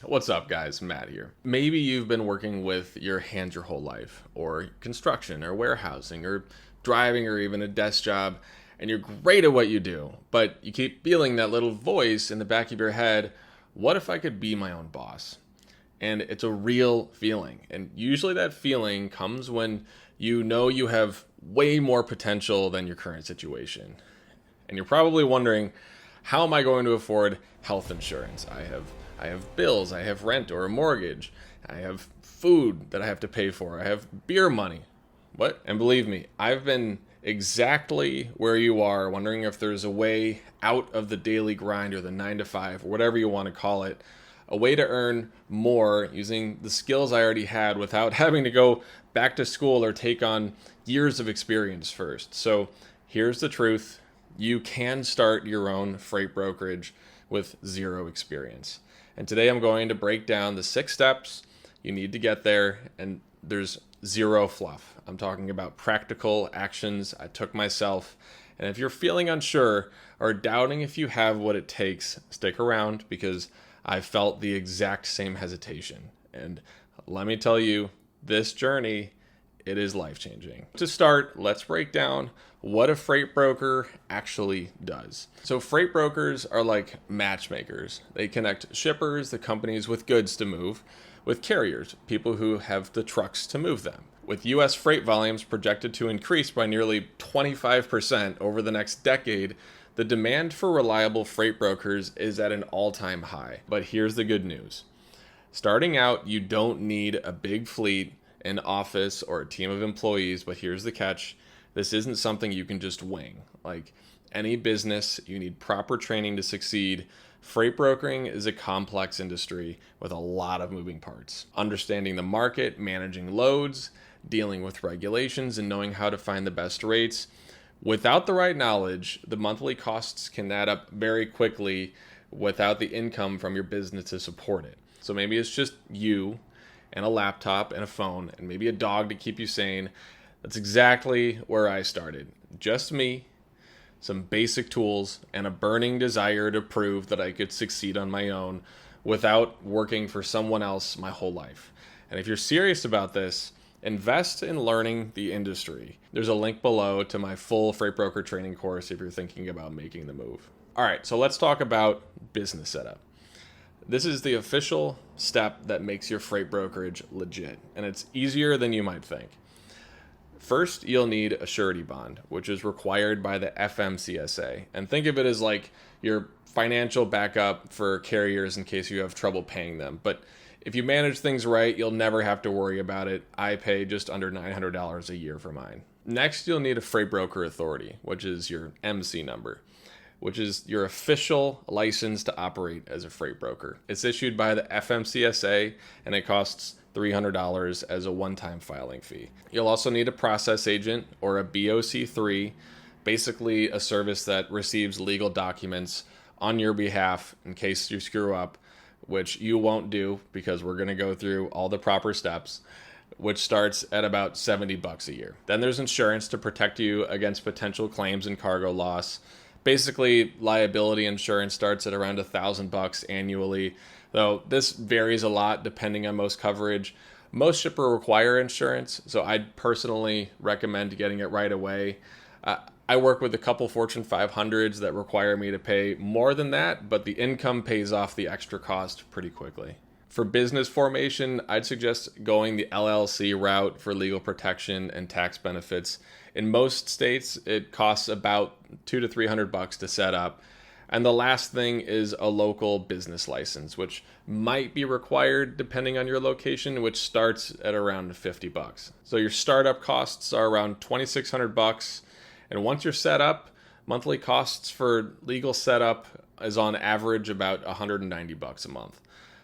What's up, guys? Matt here. Maybe you've been working with your hands your whole life, or construction, or warehousing, or driving, or even a desk job, and you're great at what you do, but you keep feeling that little voice in the back of your head, what if I could be my own boss? And it's a real feeling. And usually that feeling comes when you know you have way more potential than your current situation. And you're probably wondering, how am I going to afford health insurance? I have bills, I have rent or a mortgage, I have food that I have to pay for, I have beer money. What? And believe me, I've been exactly where you are, wondering if there's a way out of the daily grind or the 9 to 5 or whatever you want to call it, a way to earn more using the skills I already had without having to go back to school or take on years of experience first. So here's the truth. You can start your own freight brokerage with zero experience. And today I'm going to break down the 6 steps you need to get there, and there's zero fluff. I'm talking about practical actions I took myself. And if you're feeling unsure or doubting if you have what it takes, stick around because I felt the exact same hesitation. And let me tell you, this journey, it is life-changing. To start, let's break down what a freight broker actually does. So freight brokers are like matchmakers. They connect shippers, the companies with goods to move, with carriers, people who have the trucks to move them. With US freight volumes projected to increase by nearly 25% over the next decade, the demand for reliable freight brokers is at an all-time high. But here's the good news. Starting out, you don't need a big fleet, an office, or a team of employees, but here's the catch. This isn't something you can just wing. Like any business, you need proper training to succeed. Freight brokering is a complex industry with a lot of moving parts. Understanding the market, managing loads, dealing with regulations, and knowing how to find the best rates. Without the right knowledge, the monthly costs can add up very quickly without the income from your business to support it. So maybe it's just you and a laptop and a phone and maybe a dog to keep you sane. That's exactly where I started. Just me, some basic tools, and a burning desire to prove that I could succeed on my own without working for someone else my whole life. And if you're serious about this, invest in learning the industry. There's a link below to my full freight broker training course if you're thinking about making the move. All right, so let's talk about business setup. This is the official step that makes your freight brokerage legit, and it's easier than you might think. First, you'll need a surety bond, which is required by the FMCSA. And think of it as like your financial backup for carriers in case you have trouble paying them. But if you manage things right, you'll never have to worry about it. I pay just under $900 a year for mine. Next, you'll need a freight broker authority, which is your MC number, which is your official license to operate as a freight broker. It's issued by the FMCSA and it costs $300 as a one-time filing fee. You'll also need a process agent or a BOC3, basically a service that receives legal documents on your behalf in case you screw up, which you won't do because we're going to go through all the proper steps, which starts at about $70 a year. Then there's insurance to protect you against potential claims and cargo loss. Basically, liability insurance starts at around $1,000 annually, though this varies a lot depending on most coverage. Most shippers require insurance, so I'd personally recommend getting it right away. I work with a couple Fortune 500s that require me to pay more than that, but the income pays off the extra cost pretty quickly. For business formation, I'd suggest going the LLC route for legal protection and tax benefits. In most states, it costs about $200 to $300 to set up. And the last thing is a local business license, which might be required depending on your location, which starts at around $50. So your startup costs are around $2,600. And once you're set up, monthly costs for legal setup is on average about $190 a month.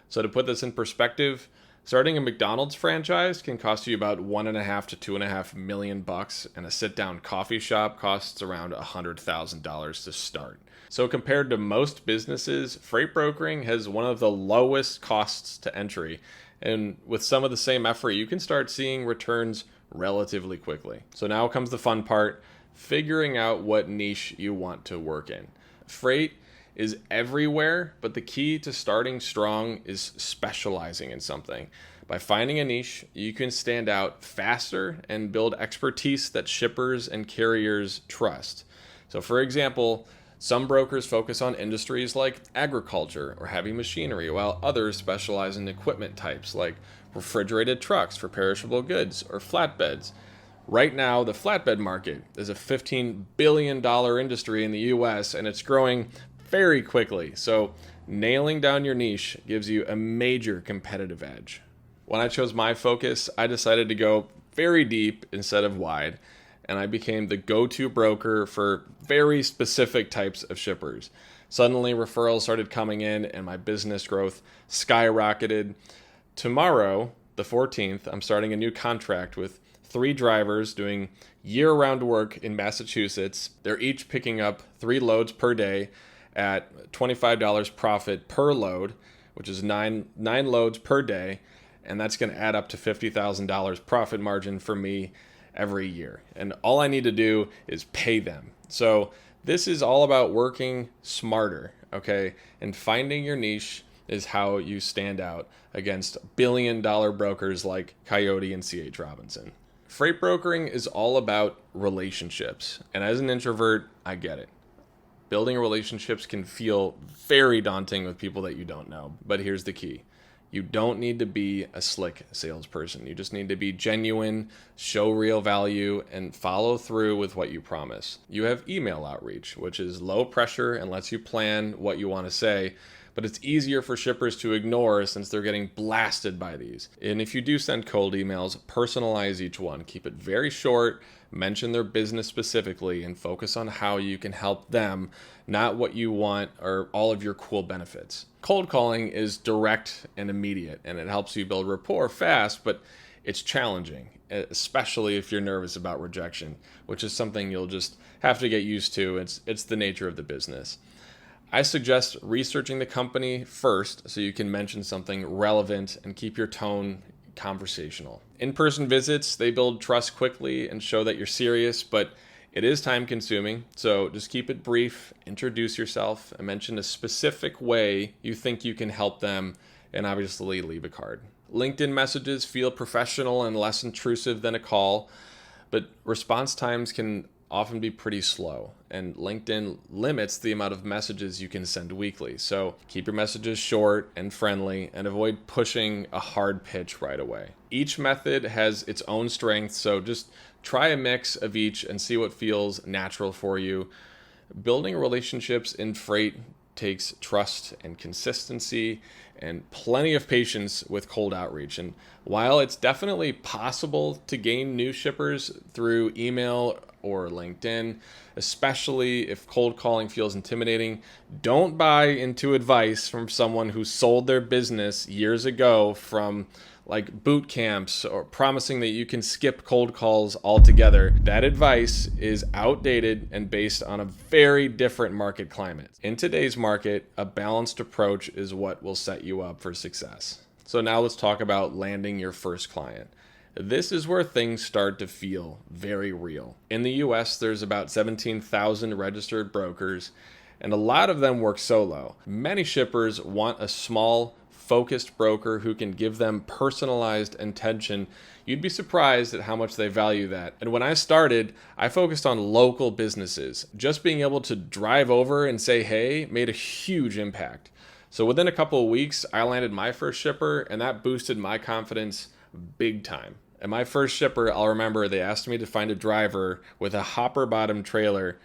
So to put this in perspective, starting a McDonald's franchise can cost you about $1.5 to $2.5 million, and a sit-down coffee shop costs around $100,000 to start. So compared to most businesses, freight brokering has one of the lowest costs to entry, and with some of the same effort, you can start seeing returns relatively quickly. So now comes the fun part, figuring out what niche you want to work in. Freight is everywhere, but the key to starting strong is specializing in something. By finding a niche, you can stand out faster and build expertise that shippers and carriers trust. So, for example, some brokers focus on industries like agriculture or heavy machinery, while others specialize in equipment types like refrigerated trucks for perishable goods or flatbeds. Right now, the flatbed market is a $15 billion industry in the US, and it's growing very quickly. So, nailing down your niche gives you a major competitive edge. When I chose my focus, I decided to go very deep instead of wide, and I became the go-to broker for very specific types of shippers. Suddenly, referrals started coming in, and my business growth skyrocketed. Tomorrow, the 14th, I'm starting a new contract with 3 drivers doing year-round work in Massachusetts. They're each picking up 3 loads per day at $25 profit per load, which is nine loads per day, and that's going to add up to $50,000 profit margin for me every year. And all I need to do is pay them. So this is all about working smarter, okay? And finding your niche is how you stand out against billion-dollar brokers like Coyote and C.H. Robinson. Freight brokering is all about relationships. And as an introvert, I get it. Building relationships can feel very daunting with people that you don't know. But here's the key. You don't need to be a slick salesperson. You just need to be genuine, show real value, and follow through with what you promise. You have email outreach, which is low pressure and lets you plan what you want to say, but it's easier for shippers to ignore since they're getting blasted by these. And if you do send cold emails, personalize each one. Keep it very short, mention their business specifically, and focus on how you can help them, not what you want or all of your cool benefits. Cold calling is direct and immediate, and it helps you build rapport fast, but it's challenging, especially if you're nervous about rejection, which is something you'll just have to get used to. It's the nature of the business. I suggest researching the company first so you can mention something relevant and keep your tone conversational. In-person visits, they build trust quickly and show that you're serious, but it is time consuming, so just keep it brief, introduce yourself, and mention a specific way you think you can help them, and obviously leave a card. LinkedIn messages feel professional and less intrusive than a call, but response times can often be pretty slow, and LinkedIn limits the amount of messages you can send weekly. So keep your messages short and friendly and avoid pushing a hard pitch right away. Each method has its own strengths, so just try a mix of each and see what feels natural for you. Building relationships in freight takes trust and consistency and plenty of patience with cold outreach. And while it's definitely possible to gain new shippers through email or LinkedIn, especially if cold calling feels intimidating, don't buy into advice from someone who sold their business years ago from like boot camps or promising that you can skip cold calls altogether. That advice is outdated and based on a very different market climate. In today's market, a balanced approach is what will set you up for success. So now let's talk about landing your first client. This is where things start to feel very real. In the US, there's about 17,000 registered brokers, and a lot of them work solo. Many shippers want a small, focused broker who can give them personalized attention. You'd be surprised at how much they value that. And when I started, I focused on local businesses. Just being able to drive over and say hey made a huge impact. So within a couple of weeks, I landed my first shipper, and that boosted my confidence big time. And my first shipper, I'll remember they asked me to find a driver with a hopper bottom trailer.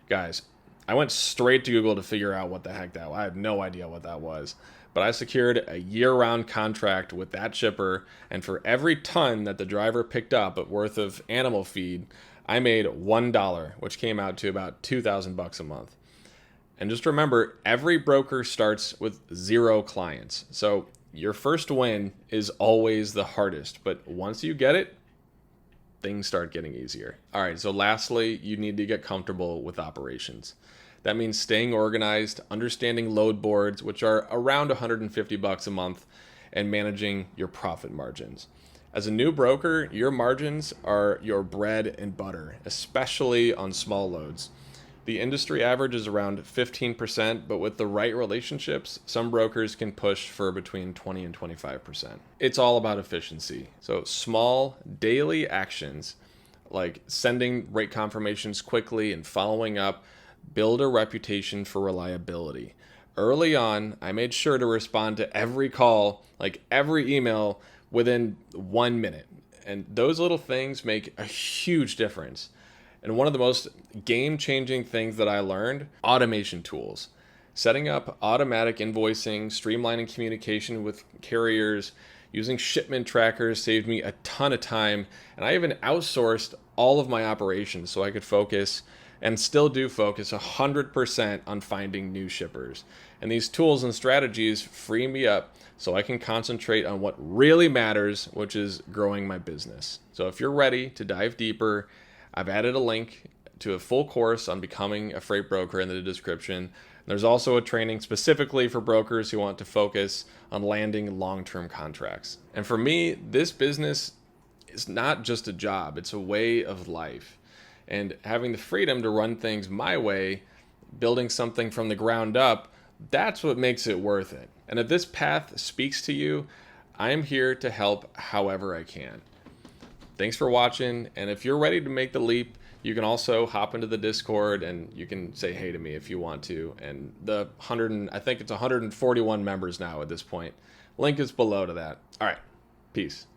Guys, I went straight to Google to figure out what the heck that was. I had no idea what that was. But I secured a year-round contract with that shipper, and for every ton that the driver picked up at worth of animal feed, I made $1, which came out to about $2,000 a month. And just remember, every broker starts with 0 clients. So your first win is always the hardest, but once you get it, things start getting easier. All right, so lastly, you need to get comfortable with operations. That means staying organized, understanding load boards, which are around $150 a month, and managing your profit margins. As a new broker, your margins are your bread and butter, especially on small loads. The industry average is around 15%, but with the right relationships, some brokers can push for between 20 and 25%. It's all about efficiency. So small daily actions like sending rate confirmations quickly and following up build a reputation for reliability. Early on, I made sure to respond to every call, like every email, within 1 minute. And those little things make a huge difference. And one of the most game-changing things that I learned, automation tools. Setting up automatic invoicing, streamlining communication with carriers, using shipment trackers saved me a ton of time. And I even outsourced all of my operations so I could focus and still do focus 100% on finding new shippers. And these tools and strategies free me up so I can concentrate on what really matters, which is growing my business. So if you're ready to dive deeper, I've added a link to a full course on becoming a freight broker in the description. There's also a training specifically for brokers who want to focus on landing long-term contracts. And for me, this business is not just a job, it's a way of life. And having the freedom to run things my way, building something from the ground up, that's what makes it worth it. And if this path speaks to you, I am here to help however I can. Thanks for watching, and if you're ready to make the leap, you can also hop into the Discord and you can say hey to me if you want to. And I think it's 141 members now at this point. Link is below to that. All right, peace.